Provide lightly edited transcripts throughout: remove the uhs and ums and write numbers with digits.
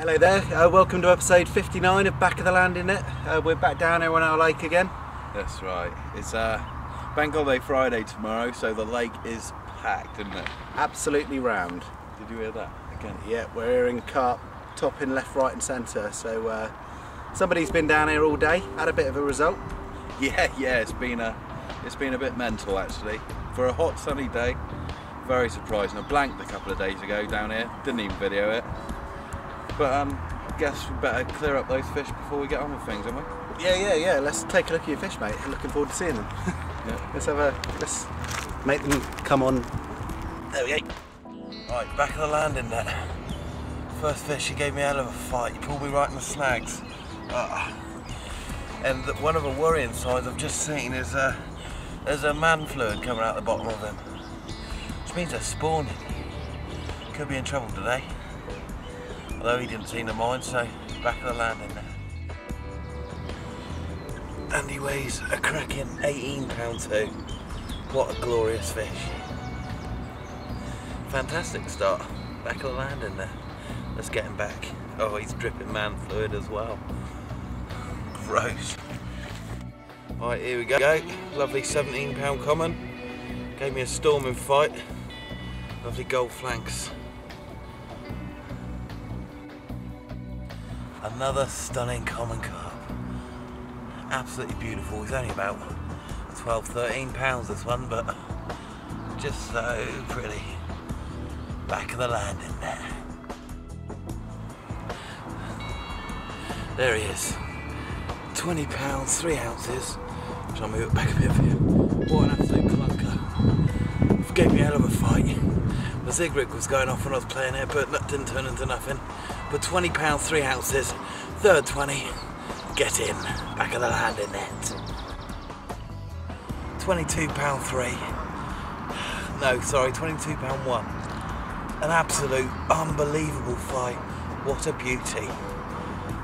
Hello there, welcome to episode 59 of Back of the Landing Net. We're back down here on our lake again. That's right. It's Bank Holiday Friday tomorrow, so the lake is packed, isn't it? Absolutely round. Did you hear that again? Yeah, we're here in Carp, topping left, right and centre. So somebody's been down here all day, had a bit of a result. Yeah, it's been a bit mental actually. For a hot sunny day, very surprising. I blanked a couple of days ago down here, didn't even video it. But I guess we better clear up those fish before we get on with things, haven't we? Yeah. Let's take a look at your fish, mate. I'm looking forward to seeing them. Yeah. Let's make them come on. There we go. Right, back of the landing net. First fish, he gave me a hell of a fight. He pulled me right in the snags. And one of the worrying signs I've just seen is there's a man fluid coming out the bottom of him, which means they're spawning. Could be in trouble today. Although he didn't seem to mind, so back of the landing net. And he weighs a cracking 18 pounds too. What a glorious fish. Fantastic start. Back of the landing there. Let's get him back. Oh, he's dripping man fluid as well. Gross. Right, here we go. Lovely 17 pound common. Gave me a storming fight. Lovely gold flanks. Another stunning common carp. Absolutely beautiful. He's only about 12, 13 pounds this one, but just so pretty. Back of the landing there. There he is. 20 pounds, 3 ounces. Try and move it back a bit for you. What an absolute clunker. Gave me a hell of a fight. The zig rig was going off when I was playing it, but that didn't turn into nothing. But 20 pounds, 3 ounces. Third 20. Get in. Back of the landing net. 22 pound 3. No, sorry, 22 pound 1. An absolute unbelievable fight. What a beauty.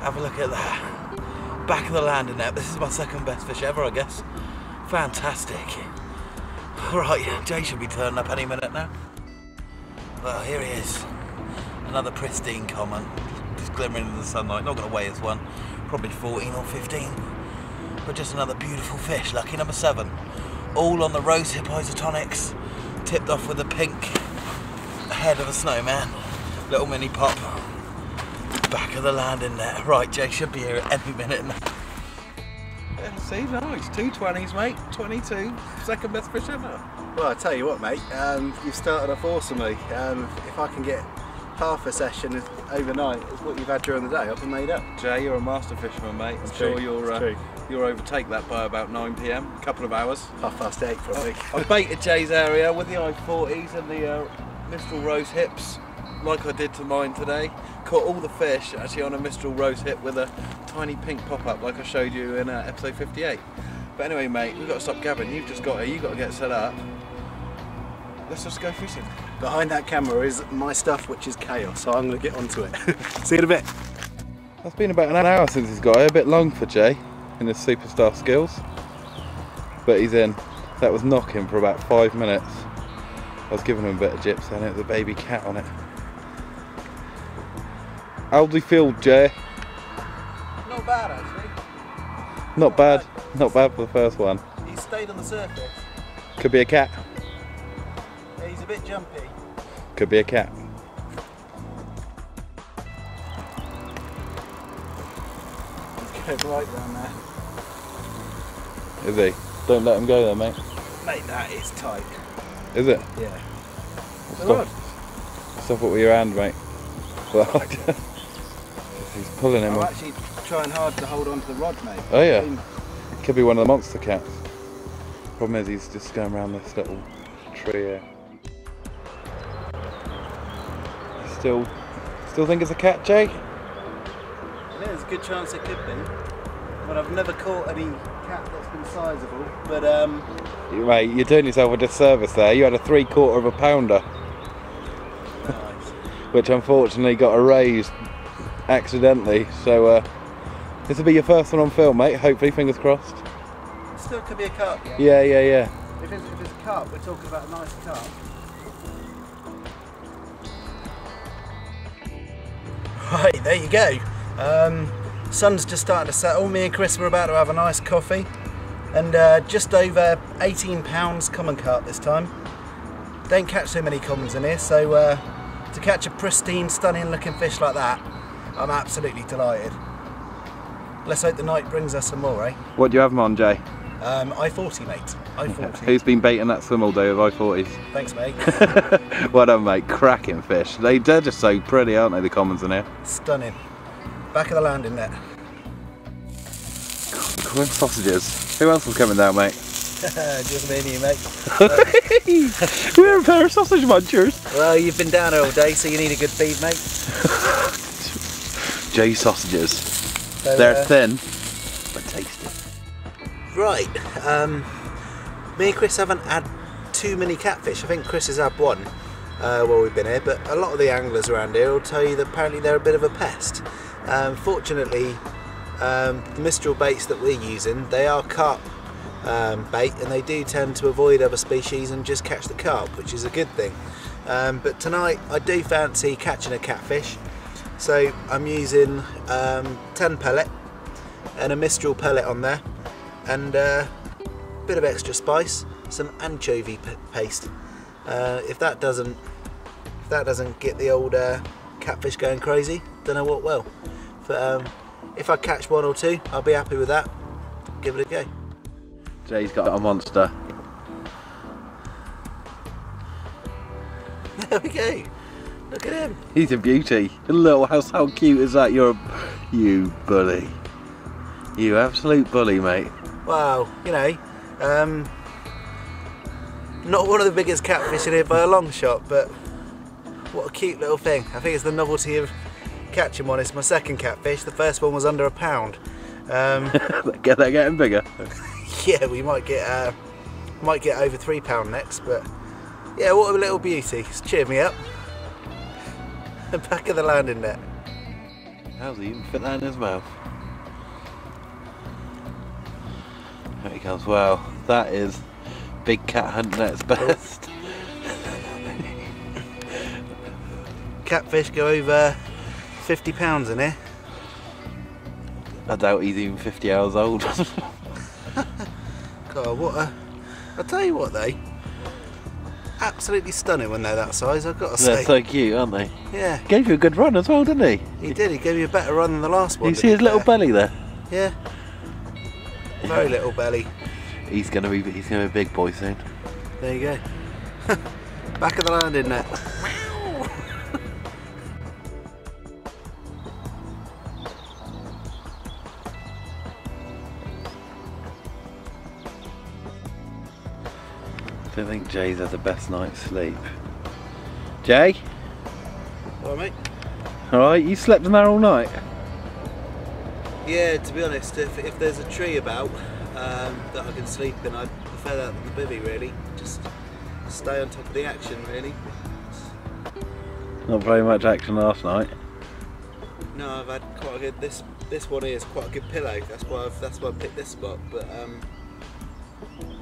Have a look at that. Back of the landing net. This is my second best fish ever, I guess. Fantastic. Right, Jay should be turning up any minute now. Well, here he is. Another pristine common. Just glimmering in the sunlight. Not going to weigh this one. Probably 14 or 15. But just another beautiful fish. Lucky number 7. All on the rose hip isotonics. Tipped off with a pink head of a snowman. Little mini pop. Back of the landing net. Right, Jay should be here at any minute now. Yeah, see, nice. 2 20s, mate. 22. Second best fish ever. Well, I tell you what, mate. You've started off awesomely. If I can get half a session overnight, is what you've had during the day. I've been made up. Jay, you're a master fisherman, mate. I'm sure you'll overtake that by about 9 PM. A couple of hours. 8:30 probably. I baited Jay's area with the I-40s and the Mistral Rose hips, like I did to mine today. Caught all the fish actually on a Mistral Rose hip with a tiny pink pop-up, like I showed you in episode 58. But anyway, mate, we've got to stop gabbing. You've just got to get set up. Let's just go fishing. Behind that camera is my stuff, which is chaos, so I'm going to get onto it. See you in a bit. It's been about an hour since he's got here, a bit long for Jay in his superstar skills. But he's in. That was knocking for about 5 minutes. I was giving him a bit of gyps and it was a baby cat on it. How do you feel, Jay? Not bad, actually. Not bad. Not bad for the first one. He stayed on the surface. Could be a cat. He's a bit jumpy. Could be a cat. He's going right down there. Is he? Don't let him go there, mate. Mate, that is tight. Is it? Yeah. Stop it with your hand, mate. Well, he's pulling him I'm off. actually trying hard to hold on to the rod, mate. Oh yeah. Could be one of the monster cats. Problem is he's just going around this little tree here. Still think it's a cat, Jay? Yeah, there's a good chance it could be. But I've never caught any cat that's been sizable. But Mate, you're doing yourself a disservice there. You had a 3/4 pounder. Nice. Which unfortunately got erased accidentally. So this will be your first one on film, mate. Hopefully, fingers crossed. Still could be a carp, yeah? Yeah. If it's a carp, we're talking about a nice carp. Right, there you go. Sun's just starting to settle. Me and Chris were about to have a nice coffee, and just over 18 pounds common carp this time. Don't catch so many commons in here, so to catch a pristine, stunning looking fish like that, I'm absolutely delighted. Let's hope the night brings us some more, eh? What do you have them on, Jay? I-40, mate. I-40. Who's been baiting that swim all day with I-40s? Thanks, mate. Well done, mate. Cracking fish. They're just so pretty, aren't they, the commons in here? Stunning. Back of the landing net. Cool sausages. Who else was coming down, mate? Just me and you, mate. We're a pair of sausage munchers. Well, you've been down all day, so you need a good feed, mate. Jay sausages. So, they're thin, but tasty. Right, me and Chris haven't had too many catfish. I think Chris has had one while we've been here, but a lot of the anglers around here will tell you that apparently they're a bit of a pest. Fortunately, the Mistral baits that we're using, they are carp bait, and they do tend to avoid other species and just catch the carp, which is a good thing. But tonight I do fancy catching a catfish, so I'm using 10 pellet and a Mistral pellet on there, and a bit of extra spice, some anchovy paste. If that doesn't get the old catfish going crazy, don't know what will. But if I catch one or two, I'll be happy with that. Give it a go. Jay's got a monster. There we go. Look at him. He's a beauty. A little house. How cute is that? You bully. You absolute bully, mate. Wow, you know, not one of the biggest catfish in here by a long shot, but what a cute little thing. I think it's the novelty of catching one. It's my second catfish. The first one was under a pound. They're getting bigger. Yeah, we might get over £3 next, but yeah, what a little beauty. It's cheered me up. The back of the landing net. How's he even fit that in his mouth? There he comes. Wow, that is big cat hunting at its best. Catfish go over £50 in here. I doubt he's even 50 hours old. God, what a... I'll tell you what though, absolutely stunning when they're that size, I've got to say. They're so cute, aren't they? Yeah. Gave you a good run as well, didn't he? He did, he gave you a better run than the last one. You see his little belly there? Yeah. Very little belly. He's gonna be a big boy soon. There you go. Back of the landing net. I don't think Jay's had the best night's sleep. Jay? Alright, mate. Alright, you slept in there all night? Yeah, to be honest, if there's a tree about that I can sleep in, I'd prefer that than the bivvy, really. Just stay on top of the action, really. Not very much action last night. No, I've had quite a good. This one here is quite a good pillow. That's why I picked this spot. But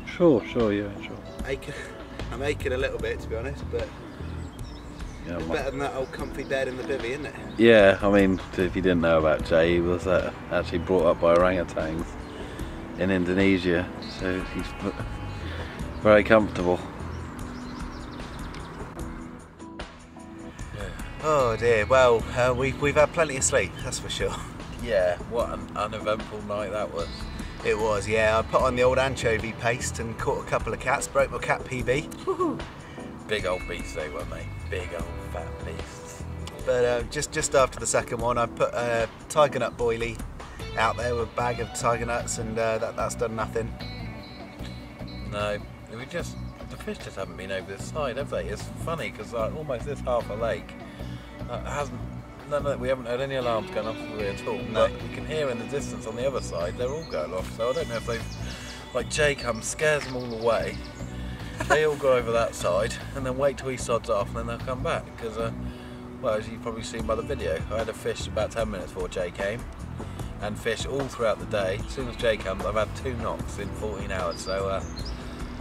Sure, yeah, sure. I'm aching a little bit, to be honest, but Yeah, it's better than that old comfy bed in the bivvy, isn't it? yeah, I mean, if you didn't know about Jay, he was actually brought up by orangutans in Indonesia, so he's very comfortable. Oh dear. Well, we've had plenty of sleep, that's for sure. Yeah, what an uneventful night that was. It was, yeah. I put on the old anchovy paste and caught a couple of cats. Broke my cat PB. Woohoo! Big old beasts they were, mate. Big old fat beasts. But just after the second one, I put a tiger nut boilie out there with a bag of tiger nuts, and that's done nothing. No, the fish just haven't been over this side, have they? It's funny because almost this half a lake we haven't heard any alarms going off at all. No. But we can hear in the distance on the other side they're all going off. So I don't know if they've, like Jay comes, scares them all away. They all go over that side and then wait till he sods off and then they'll come back. Because, well, as you've probably seen by the video, I had a fish about 10 minutes before Jay came, and fish all throughout the day. As soon as Jay comes, I've had 2 knocks in 14 hours. So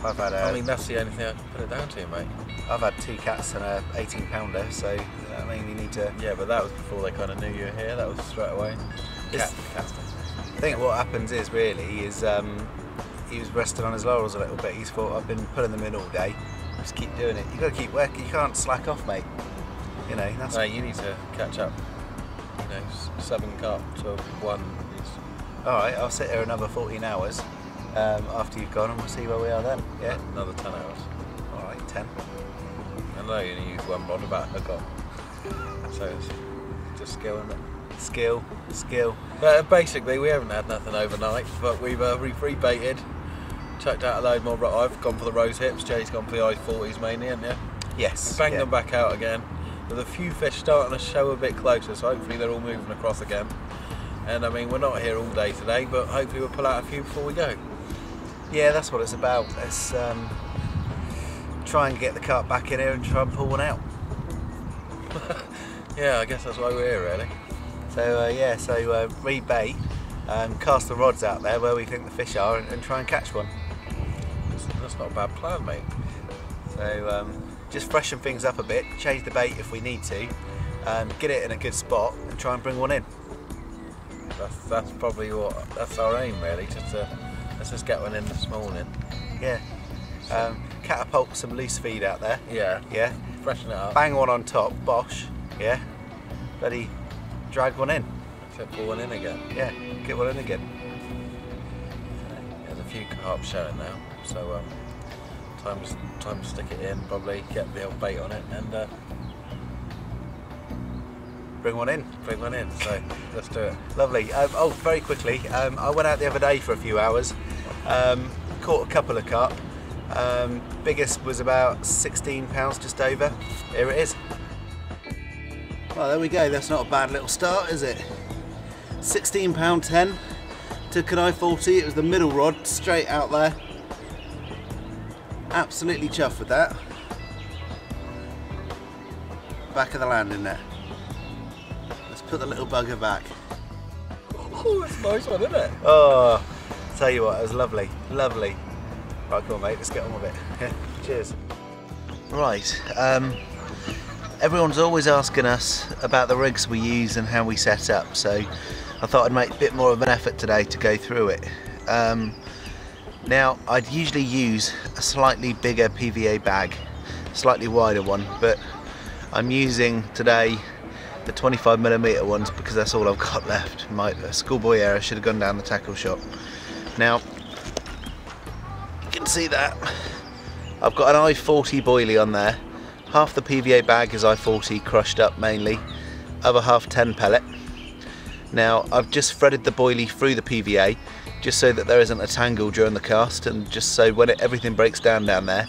I've had I mean, that's the only thing I can put it down to, mate. I've had 2 cats and a 18 pounder, so I mean you need to. Yeah, but that was before they kind of knew you were here. That was straight away. Cats. I think what happens is he was resting on his laurels a little bit. He's thought, I've been pulling them in all day. Just keep doing it. You got to keep working. You can't slack off, mate. You know. That's. Mate, you need to catch up. You know, 7 carp to 1. All right, I'll sit here another 14 hours after you've gone, and we'll see where we are then. Yeah. Another 10 hours. All right, 10. I know you only use 1 rod about hook on. So it's just skill, isn't it? Skill. But basically, we haven't had nothing overnight, but we've rebaited, chucked out a load more. I've gone for the rose hips, Jay's gone for the I-40s mainly, haven't you? Yes. Banged them back out again, with a few fish starting to show a bit closer, so hopefully they're all moving across again. And I mean, we're not here all day today, but hopefully we'll pull out a few before we go. Yeah, that's what it's about. Let's try and get the carp back in here and try and pull one out. Yeah, I guess that's why we're here, really. So rebait, cast the rods out there where we think the fish are, and try and catch one. That's not a bad plan, mate. So just freshen things up a bit, change the bait if we need to, get it in a good spot, and try and bring one in. That's probably that's our aim, really. Let's just get one in this morning. Yeah. Catapult some loose feed out there. Yeah. Yeah. Freshen it up. Bang one on top. Bosh. Yeah. Bloody drag one in. So pull one in again. Yeah. Get one in again. There's a few carp showing now, so time to stick it in. Probably get the old bait on it and bring one in. Bring one in. So let's do it. Lovely. Oh, very quickly. I went out the other day for a few hours. Caught a couple of carp. Biggest was about 16 pounds, just over. Here it is. Well, there we go. That's not a bad little start, is it? 16 pound 10. Took an I-40. It was the middle rod, straight out there. Absolutely chuffed with that. Back of the landing there. Let's put the little bugger back. Oh, that's a nice one, isn't it? Oh, tell you what, it was lovely, lovely. Right, come on, mate, let's get on with it. Cheers. Right, everyone's always asking us about the rigs we use and how we set up, so I thought I'd make a bit more of an effort today to go through it. Now, I'd usually use a slightly bigger PVA bag, slightly wider one, but I'm using today the 25mm ones because that's all I've got left. My schoolboy error, should have gone down the tackle shop. Now, you can see that I've got an I-40 boilie on there. Half the PVA bag is I-40 crushed up mainly, other half 10 pellet. Now, I've just threaded the boilie through the PVA just so that there isn't a tangle during the cast, and just so when everything breaks down there,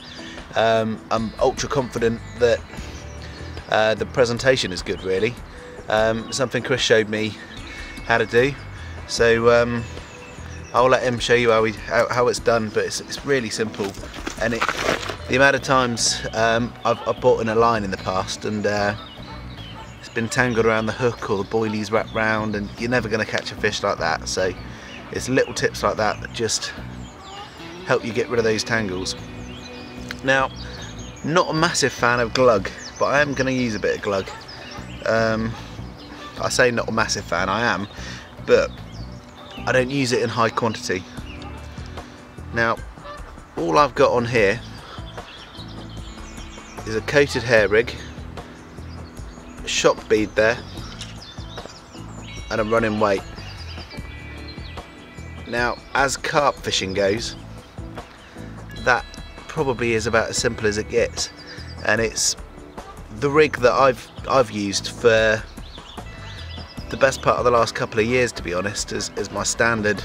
I'm ultra confident that the presentation is good, really. Something Chris showed me how to do, so I'll let him show you how it's done, but it's really simple. And the amount of times I've bought in a line in the past and it's been tangled around the hook or the boilie's wrapped round, and you're never going to catch a fish like that. So it's little tips like that that just help you get rid of those tangles. Now, not a massive fan of glug, but I am going to use a bit of glug. I say not a massive fan, I am, but I don't use it in high quantity. Now, all I've got on here is a coated hair rig, a shock bead there, and a running weight. Now, as carp fishing goes, that probably is about as simple as it gets, and it's the rig that I've used for the best part of the last couple of years, to be honest, as my standard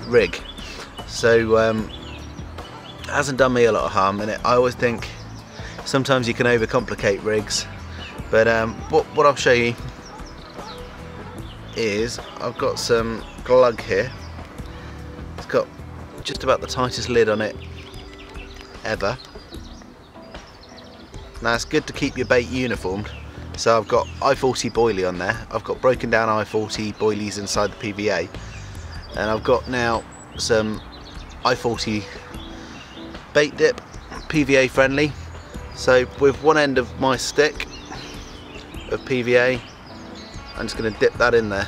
rig. So it hasn't done me a lot of harm, and I always think sometimes you can overcomplicate rigs, but what I'll show you is I've got some glug here. It's got just about the tightest lid on it ever. Now, it's good to keep your bait uniformed, so I've got I-40 boilie on there. I've got broken down I-40 boilies inside the PVA, and I've got now some I-40 bait dip, PVA friendly. So with one end of my stick of PVA, I'm just going to dip that in there.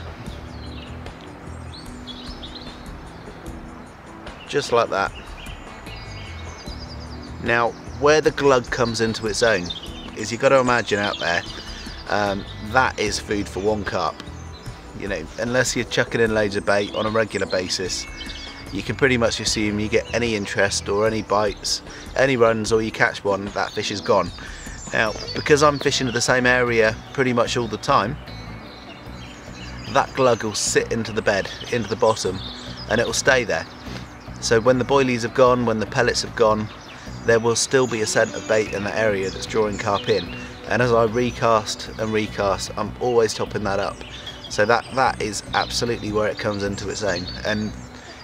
Just like that. Now, where the glug comes into its own is you've got to imagine out there, that is food for one carp. You know, unless you're chucking in loads of bait on a regular basis, you can pretty much assume you get any interest or any bites, any runs, or you catch one, that fish is gone. Now, because I'm fishing at the same area pretty much all the time, that glug will sit into the bed, into the bottom, and it will stay there. So when the boilies have gone, when the pellets have gone, there will still be a scent of bait in that area that's drawing carp in. And as I recast and recast, I'm always topping that up. So that is absolutely where it comes into its own. And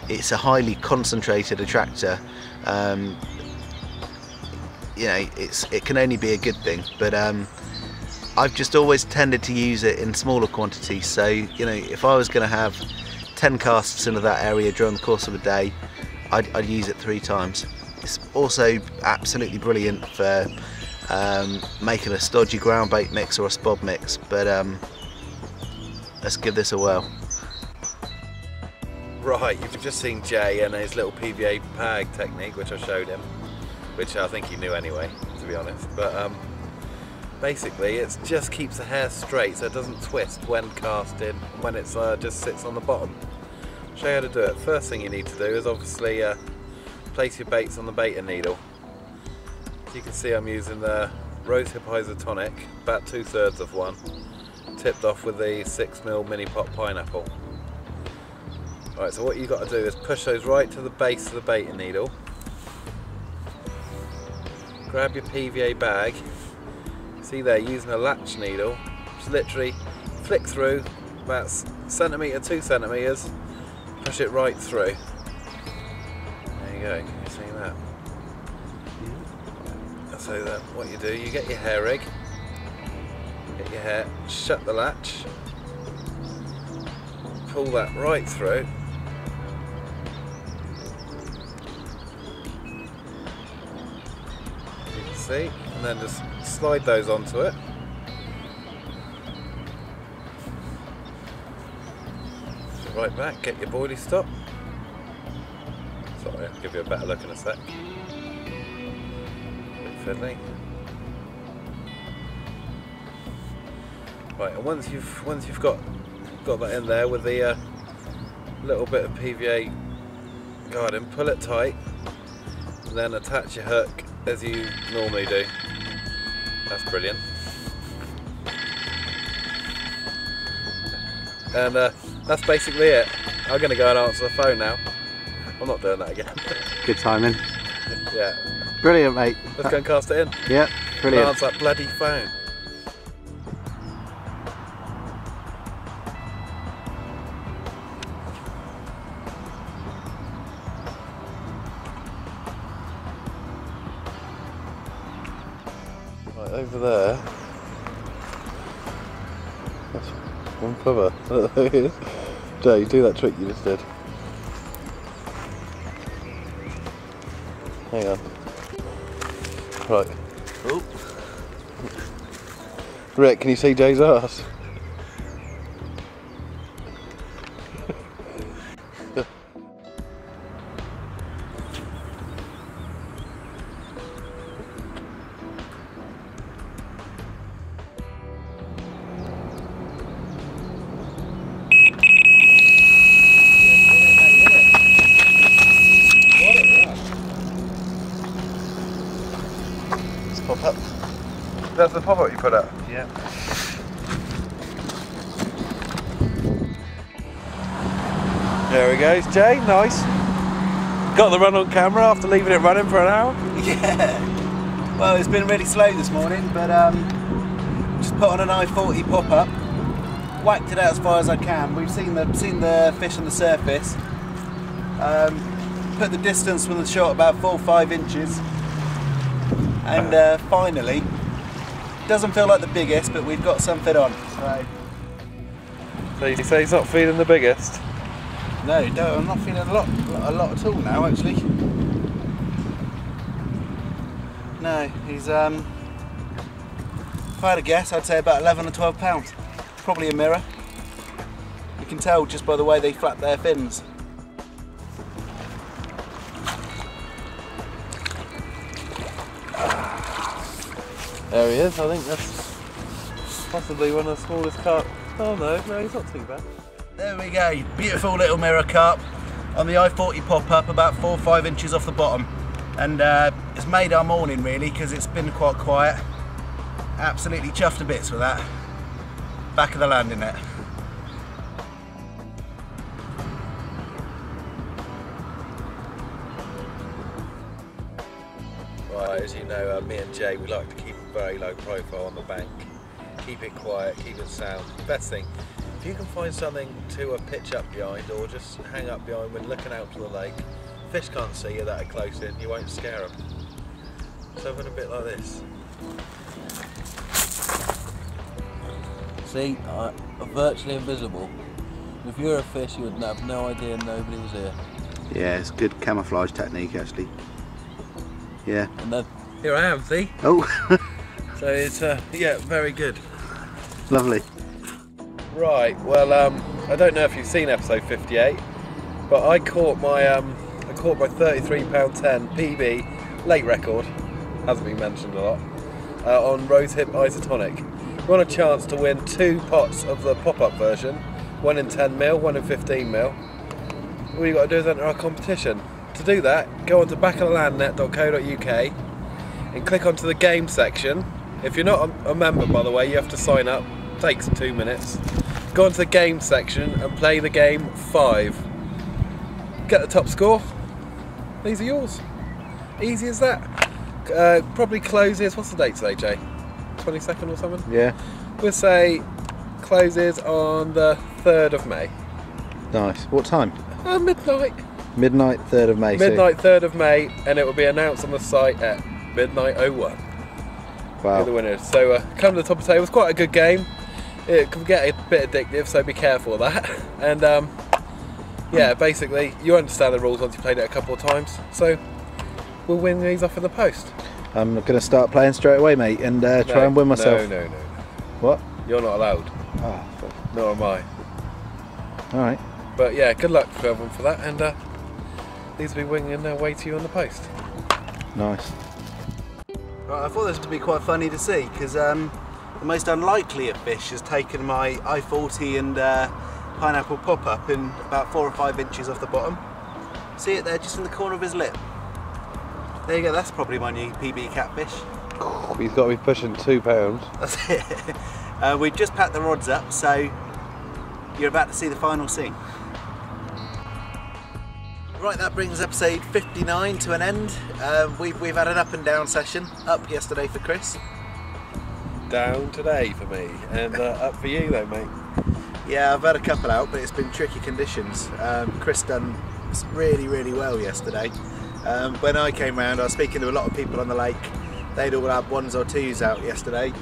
it's a highly concentrated attractor. You know, it can only be a good thing, but I've just always tended to use it in smaller quantities. So, you know, if I was going to have 10 casts into that area during the course of a day, I'd use it 3 times. It's also absolutely brilliant for making a stodgy ground bait mix or a spod mix, but let's give this a whirl. Right, you've just seen Jay and his little PVA pag technique, which I showed him, which I think he knew anyway, to be honest. But basically, it just keeps the hair straight so it doesn't twist when casting, when it just sits on the bottom. I'll show you how to do it. First thing you need to do is obviously place your baits on the baiting needle. As you can see, I'm using the rosehip isotonic, about 2/3 of one, tipped off with the 6mm mini pot pineapple. Right, so what you've got to do is push those right to the base of the baiting needle. Grab your PVA bag. See there, using a latch needle, just literally flick through about centimetre, 2 centimetres, push it right through. There you go, can you see that? So that what you do, you get your hair rig, get your hair, shut the latch, pull that right through. You can see, and then just slide those onto it. Right back, get your boilie stop. Sorry, I'll give you a better look in a sec. Bit fiddly. Right, and once you've got that in there with the little bit of PVA guarding, pull it tight, and then attach your hook as you normally do. That's brilliant. And that's basically it. I'm going to go and answer the phone now. I'm not doing that again. Good timing. Yeah. Brilliant, mate. Let's go and cast it in. Yeah, brilliant. Answer that bloody phone. Right, over there. That's one cover. Jay, do that trick you just did. Hang on. Right. Oh. Rick, can you see Jay's arse? Pop up. That's the pop-up you put up? Yeah. There he goes, Jay, nice. Got the run on camera after leaving it running for an hour? Yeah. Well, it's been really slow this morning, but just put on an I-40 pop-up, whacked it out as far as I can. We've seen the fish on the surface. Put the distance from the shot about 4 or 5 inches. And finally, doesn't feel like the biggest, but we've got something on. So you say he's not feeling the biggest? No, I'm not feeling a lot at all now, actually. No, he's, if I had a guess, I'd say about 11 or 12 pounds. Probably a mirror. You can tell just by the way they flap their fins. There he is. I think that's possibly one of the smallest carp. Oh no, he's not too bad. There we go, beautiful little mirror carp on the I-40 pop-up, about 4 or 5 inches off the bottom. And it's made our morning really, because it's been quite quiet. Absolutely chuffed to bits with that. Back of the landing net. Right, as you know, me and Jay, we like to keep a very low profile on the bank. Keep it quiet, keep it sound. Best thing, if you can find something to pitch up behind or just hang up behind when looking out to the lake, fish can't see you that close in, you won't scare them. Something a bit like this. See, virtually invisible. If you were a fish, you would have no idea nobody was here. Yeah, it's good camouflage technique actually. Yeah. And then Here I am, see? Oh, So it's, yeah, very good. lovely. Right, well, I don't know if you've seen episode 58, but I caught my 33£10 PB late record, hasn't been mentioned a lot, on rosehip isotonic. You want a chance to win 2 pots of the pop-up version, one in 10mm, one in 15mm. All you got to do is enter our competition. To do that, go on to backofthelandnet.co.uk and click onto the game section. If you're not a member, by the way, you have to sign up. It takes 2 minutes. Go onto the game section and play the game 5. Get the top score. These are yours. Easy as that. Probably closes. What's the date today, Jay? 22nd or something? Yeah. We'll say closes on the 3rd of May. Nice. What time? Midnight. Midnight, 3rd of May. Midnight, 3rd of May, and it will be announced on the site at midnight 01. Wow. You're the winners. So come to the top of the table. It's quite a good game. It can get a bit addictive, so be careful of that. And yeah, basically, you understand the rules once you've played it a couple of times. So we'll win these off in the post. I'm going to start playing straight away, mate, and try and win myself. No. What? You're not allowed. Oh, Nor am I. alright. But yeah, good luck to everyone for that. And these will be winging their way to you on the post. Nice. Right, I thought this would be quite funny to see, because the most unlikely of fish has taken my I-40 and pineapple pop-up in about 4 or 5 inches off the bottom. See it there, just in the corner of his lip. There you go, that's probably my new PB catfish. He's got to be pushing 2 pounds. That's it. We've just packed the rods up, so you're about to see the final scene. Right, that brings episode 59 to an end. We've had an up and down session. Up yesterday for Chris. Down today for me, and up for you though, mate. Yeah, I've had a couple out, but it's been tricky conditions. Chris done really, really well yesterday. When I came round, I was speaking to a lot of people on the lake. They'd all had 1s or 2s out yesterday.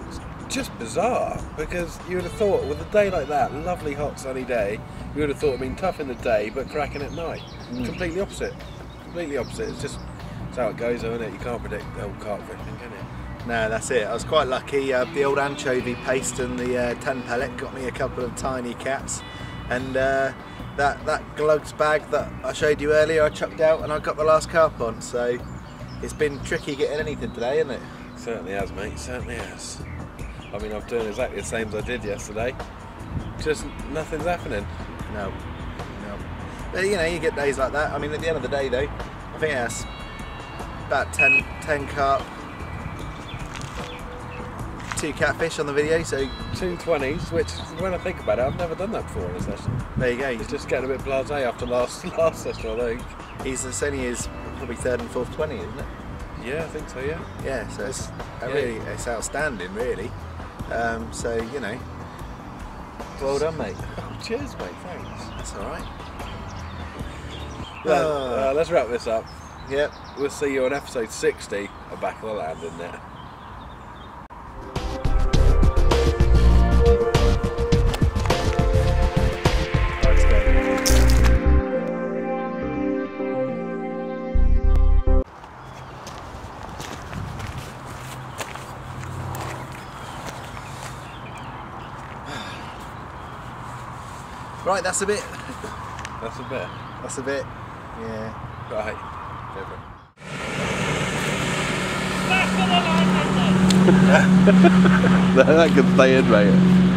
It's just bizarre, because you would have thought with a day like that, lovely hot sunny day, you would have thought it'd been tough in the day but cracking at night. Completely opposite. Completely opposite. It's just it's how it goes, isn't it? You can't predict the old carp fishing, can you? No, that's it. I was quite lucky. The old anchovy paste and the 10 pellet got me a couple of tiny cats, and that Glugs bag that I showed you earlier I chucked out and I got the last carp on. So it's been tricky getting anything today, isn't it? Certainly has, mate. Certainly has. I mean, I'm doing exactly the same as I did yesterday. Just nothing's happening. No. But you know, you get days like that. I mean, at the end of the day though, I think that's about 10 carp, 2 catfish on the video, so 2 20s, which when I think about it, I've never done that before in a session. there you go. It's just getting a bit blasé after last session, I think. It's only his probably 3rd and 4th 20, isn't it? Yeah, I think so, yeah. Yeah, so it's Yeah. really, it's outstanding really. So you know, well done, mate. Oh, cheers, mate, thanks. That's all right. Well, let's wrap this up. Yep. We'll see you on episode 60 of Back of the Landing Net. Right, that's a bit. That's a bit. That's a bit. Yeah. Right. Go for it. That can stay in, mate.